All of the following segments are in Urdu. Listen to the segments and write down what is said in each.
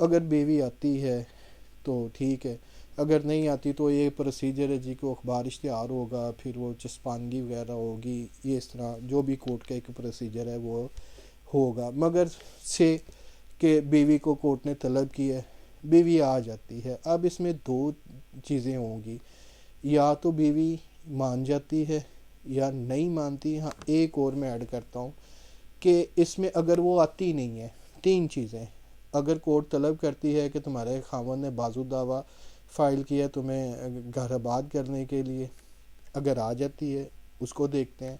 اگر بیوی آتی ہے تو ٹھیک ہے، اگر نہیں آتی تو یہ پروسیجر ہے جی کہ اخبار اشتہار ہوگا، پھر وہ چسپانگی وغیرہ ہوگی، یہ اس طرح جو بھی کورٹ کا ایک پروسیجر ہے وہ ہوگا. مگر سے کہ بیوی کو کورٹ نے طلب کی ہے، بیوی آ جاتی ہے. اب اس میں دو چیزیں ہوں گی، یا تو بیوی مان جاتی ہے یا نہیں مانتی. ہاں ایک اور میں ایڈ کرتا ہوں کہ اس میں اگر وہ آتی نہیں ہے، تین چیزیں. اگر کورٹ طلب کرتی ہے کہ تمہارے خاوند نے بازو دعویٰ فائل کیا تمہیں گھر آباد کرنے کے لیے، اگر آ جاتی ہے اس کو دیکھتے ہیں.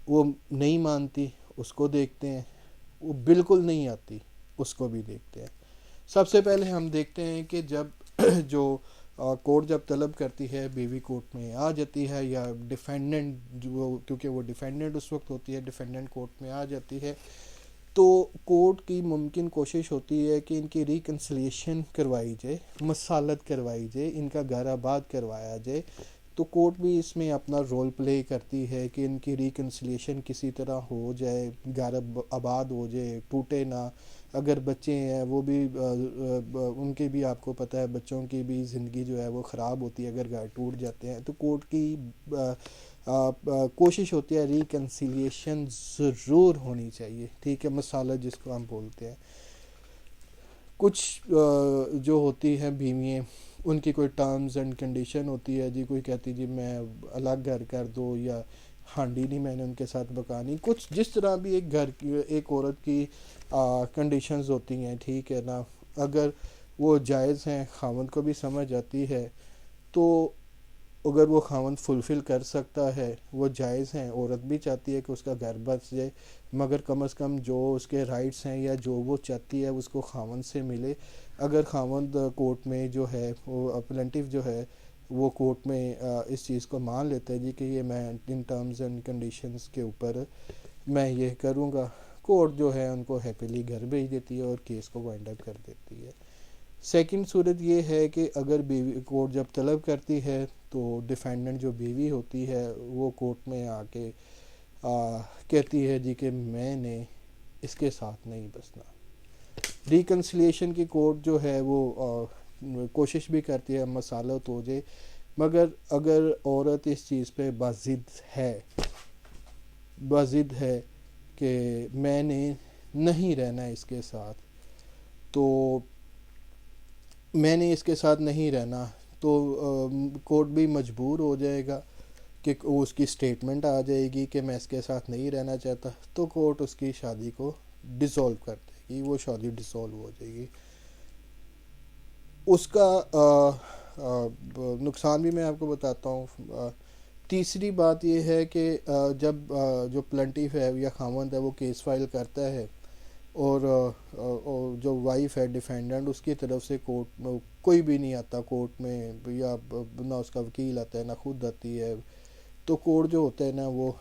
وہ نہیں مانتی اس کو دیکھتے ہیں. وہ بالکل نہیں آتی اس کو بھی دیکھتے ہیں. سب سے پہلے ہم دیکھتے ہیں کہ جب جو کورٹ جب طلب کرتی ہے، بیوی کورٹ میں آ جاتی ہے، یا ڈیفینڈنٹ جو، کیونکہ وہ ڈیفینڈنٹ اس وقت ہوتی ہے، ڈیفینڈنٹ کورٹ میں آ جاتی ہے، تو کورٹ کی ممکن کوشش ہوتی ہے کہ ان کی ریکنسلیشن کروائی جائے، مصالحت کروائی جائے، ان کا گھر آباد کروایا جائے. تو کورٹ بھی اس میں اپنا رول پلے کرتی ہے کہ ان کی ریکنسلیشن کسی طرح ہو جائے، گھر آباد ہو جائے، ٹوٹے نہ. اگر بچے ہیں وہ بھی ان کے بھی، آپ کو پتہ ہے بچوں کی بھی زندگی جو ہے وہ خراب ہوتی ہے اگر گھر ٹوٹ جاتے ہیں. تو کورٹ کی کوشش ہوتی ہے ریکنسیلیشن ضرور ہونی چاہیے، ٹھیک ہے، مصالحت جس کو ہم بولتے ہیں. کچھ جو ہوتی ہیں بیویاں، ان کی کوئی ٹرمز اینڈ کنڈیشن ہوتی ہے جی، کوئی کہتی جی میں الگ گھر کر دو، یا ہانڈی نہیں میں نے ان کے ساتھ پکانی. کچھ جس طرح بھی ایک گھر کی، ایک عورت کی کنڈیشنز ہوتی ہیں، ٹھیک ہے نا. اگر وہ جائز ہیں، خاوند کو بھی سمجھ آتی ہے، تو اگر وہ خاوند فلفل کر سکتا ہے وہ جائز ہیں. عورت بھی چاہتی ہے کہ اس کا گھر بس جائے، مگر کم از کم جو اس کے رائٹس ہیں یا جو وہ چاہتی ہے اس کو خاوند سے ملے. اگر خاوند کورٹ میں جو ہے، وہ پلنٹیف جو ہے وہ کورٹ میں اس چیز کو مان لیتا ہے جی کہ یہ میں ان ٹرمز اینڈ کنڈیشنز کے اوپر میں یہ کروں گا، کورٹ جو ہے ان کو ہیپیلی گھر بھیج دیتی ہے اور کیس کو وائنڈ اپ کر دیتی ہے. سیکنڈ صورت یہ ہے کہ اگر بیوی، کورٹ جب طلب کرتی ہے تو ڈیفینڈنٹ جو بیوی ہوتی ہے وہ کورٹ میں آ کے کہتی ہے جی کہ میں نے اس کے ساتھ نہیں بسنا. ریکنسلیشن کی کورٹ جو ہے وہ کوشش بھی کرتی ہے مصالحت ہو جائے، مگر اگر عورت اس چیز پہ باضد ہے کہ میں نے نہیں رہنا اس کے ساتھ، تو میں نے اس کے ساتھ نہیں رہنا، تو کورٹ بھی مجبور ہو جائے گا کہ اس کی سٹیٹمنٹ آ جائے گی کہ میں اس کے ساتھ نہیں رہنا چاہتا. تو کورٹ اس کی شادی کو ڈیزولو کر دے گی، وہ شادی ڈیزولو ہو جائے گی. اس کا نقصان بھی میں آپ کو بتاتا ہوں. تیسری بات یہ ہے کہ جب جو پلنٹیف ہے یا خاوند ہے وہ کیس فائل کرتا ہے، اور جو وائف ہے ڈیفینڈنٹ، اس کی طرف سے کورٹ میں کوئی بھی نہیں آتا کورٹ میں، یا نہ اس کا وکیل آتا ہے نہ خود آتی ہے، تو کورٹ جو ہوتا ہے نا وہ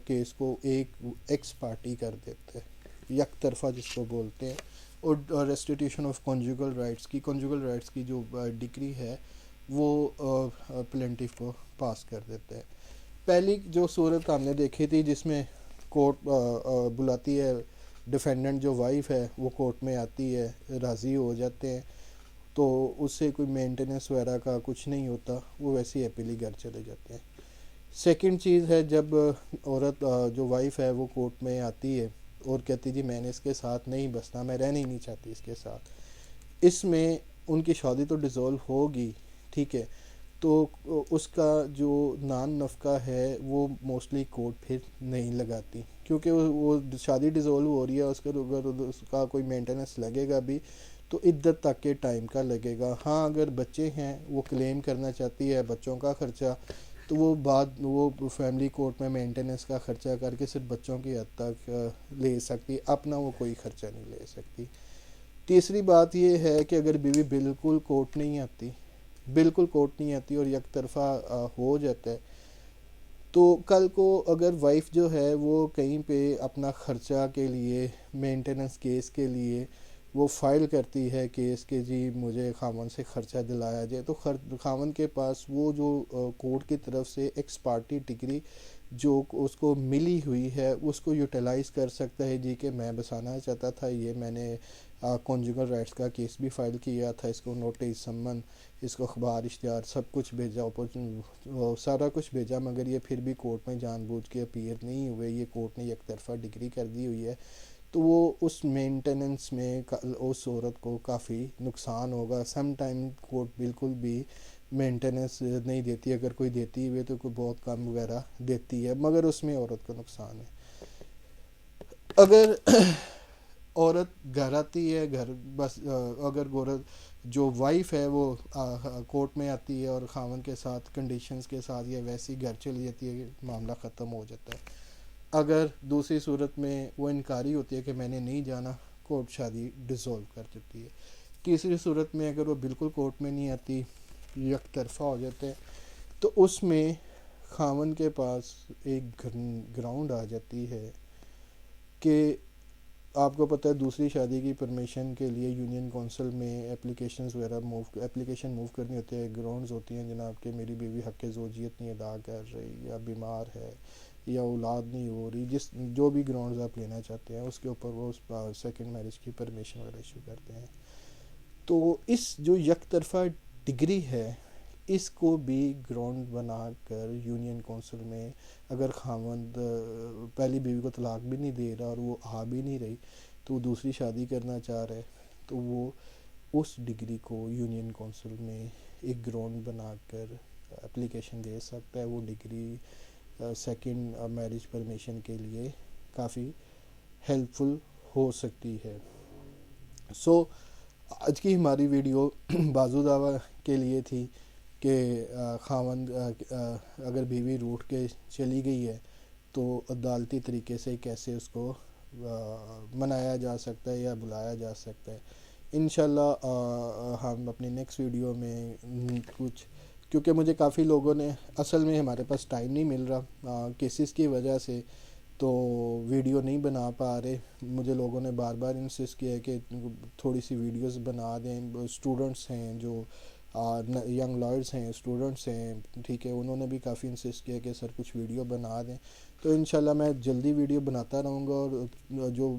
کیس کو ایکس پارٹی کر دیتے ہیں، یک طرفہ جس کو بولتے ہیں. اور ریسٹیٹیوشن آف کنجوگل رائٹس کی جو ڈگری ہے وہ پلنٹیف کو پاس کر دیتے ہیں. پہلی جو صورت ہم نے دیکھی تھی جس میں کورٹ بلاتی ہے، ڈیفینڈنٹ جو وائف ہے وہ کورٹ میں آتی ہے، راضی ہو جاتے ہیں، تو اس سے کوئی مینٹیننس وغیرہ کا کچھ نہیں ہوتا، وہ ویسے ہی اپیلی گھر چلے جاتے ہیں. سیکنڈ چیز ہے جب عورت جو وائف ہے وہ کورٹ میں آتی ہے اور کہتی جی میں نے اس کے ساتھ نہیں بسنا، میں رہنا ہی نہیں چاہتی اس کے ساتھ. اس میں ان کی شادی تو ڈیزولو ہوگی، ٹھیک ہے، تو اس کا جو نان نفقہ ہے وہ موسٹلی کورٹ پھر نہیں لگاتی، کیونکہ وہ شادی ڈیزولو ہو رہی ہے. اس کا کوئی مینٹیننس لگے گا بھی تو عدت تک کے ٹائم کا لگے گا. ہاں اگر بچے ہیں وہ کلیم کرنا چاہتی ہے بچوں کا خرچہ، تو وہ فیملی کورٹ میں مینٹیننس کا خرچہ کر کے صرف بچوں کی حد تک لے سکتی، اپنا وہ کوئی خرچہ نہیں لے سکتی. تیسری بات یہ ہے کہ اگر بیوی بالکل کورٹ نہیں آتی اور یک طرفہ ہو جاتا ہے، تو کل کو اگر وائف جو ہے وہ کہیں پہ اپنا خرچہ کے لیے، مینٹیننس کیس کے لیے وہ فائل کرتی ہے کیس کہ جی مجھے خاوند سے خرچہ دلایا جائے، تو خاوند کے پاس وہ جو کورٹ کی طرف سے ایکس پارٹی ڈگری جو اس کو ملی ہوئی ہے اس کو یوٹیلائز کر سکتا ہے. جی کہ میں بسانا چاہتا تھا, یہ میں نے کنجوگل رائٹس کا کیس بھی فائل کیا تھا, اس کو نوٹس سمن, اس کو اخبار اشتہار سب کچھ بھیجا, سارا کچھ بھیجا, مگر یہ پھر بھی کورٹ میں جان بوجھ کے اپیئر نہیں ہوئے. یہ کورٹ نے یک طرفہ ڈگری کر دی ہوئی ہے, تو وہ اس مینٹیننس میں اس عورت کو کافی نقصان ہوگا. سم ٹائم کورٹ بالکل بھی مینٹیننس نہیں دیتی, اگر کوئی دیتی ہوئے تو کوئی بہت کم وغیرہ دیتی ہے, مگر اس میں عورت کو نقصان ہے. اگر عورت گھر آتی ہے, گھر بس اگر عورت جو وائف ہے وہ کورٹ میں آتی ہے اور خاوند کے ساتھ کنڈیشنز کے ساتھ یا ویسی گھر چلی جاتی ہے, معاملہ ختم ہو جاتا ہے. اگر دوسری صورت میں وہ انکاری ہوتی ہے کہ میں نے نہیں جانا, کورٹ شادی ڈیزولو کر دیتی ہے. تیسری صورت میں اگر وہ بالکل کورٹ میں نہیں آتی, یک طرفہ ہو جاتے ہیں, تو اس میں خاوند کے پاس ایک گراؤنڈ آ جاتی ہے کہ آپ کو پتہ ہے دوسری شادی کی پرمیشن کے لیے یونین کونسل میں اپلیکیشن موو کرنی ہوتی ہے. گراؤنڈز ہوتی ہیں جناب کہ میری بیوی حق زوجیت نہیں ادا کر رہی, یا بیمار ہے, یا اولاد نہیں ہو رہی, جو بھی گراؤنڈز آپ لینا چاہتے ہیں اس کے اوپر وہ سیکنڈ میرج کی پرمیشن وغیرہ ایشو کرتے ہیں. تو اس جو یک طرفہ ڈگری ہے, اس کو بھی گراؤنڈ بنا کر یونین کونسل میں اگر خاوند پہلی بیوی کو طلاق بھی نہیں دے رہا اور وہ آ بھی نہیں رہی, تو وہ دوسری شادی کرنا چاہ رہے, تو وہ اس ڈگری کو یونین کونسل میں ایک گراؤنڈ بنا کر اپلیکیشن دے سکتا ہے. وہ ڈگری سیکنڈ میرج پرمیشن کے لیے کافی ہیلپ فل ہو سکتی ہے. سو آج کی ہماری ویڈیو بازو دعویٰ کے لیے تھی کہ خاوند اگر بیوی روٹھ کے چلی گئی ہے تو عدالتی طریقے سے کیسے اس کو منایا جا سکتا ہے یا بلایا جا سکتا ہے. انشاءاللہ ہم اپنی نیکسٹ ویڈیو میں کچھ, کیونکہ مجھے کافی لوگوں نے, اصل میں ہمارے پاس ٹائم نہیں مل رہا کیسز کی وجہ سے, تو ویڈیو نہیں بنا پا رہے. مجھے لوگوں نے بار بار انسسٹ کیا ہے کہ تھوڑی سی ویڈیوز بنا دیں. اسٹوڈنٹس ہیں جو ینگ لائرز ہیں, اسٹوڈنٹس ہیں, ٹھیک ہے, انہوں نے بھی کافی انسسٹ کیا کہ سر کچھ ویڈیو بنا دیں. تو انشاءاللہ میں جلدی ویڈیو بناتا رہوں گا, اور جو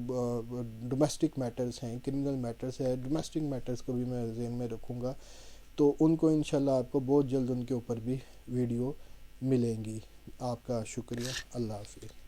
ڈومیسٹک میٹرز ہیں, کرمنل میٹرز ہیں, ڈومیسٹک میٹرز کو بھی میں ذہن میں رکھوں گا, تو ان کو انشاءاللہ آپ کو بہت جلد ان کے اوپر بھی ویڈیو ملیں گی. آپ کا شکریہ. اللہ حافظ.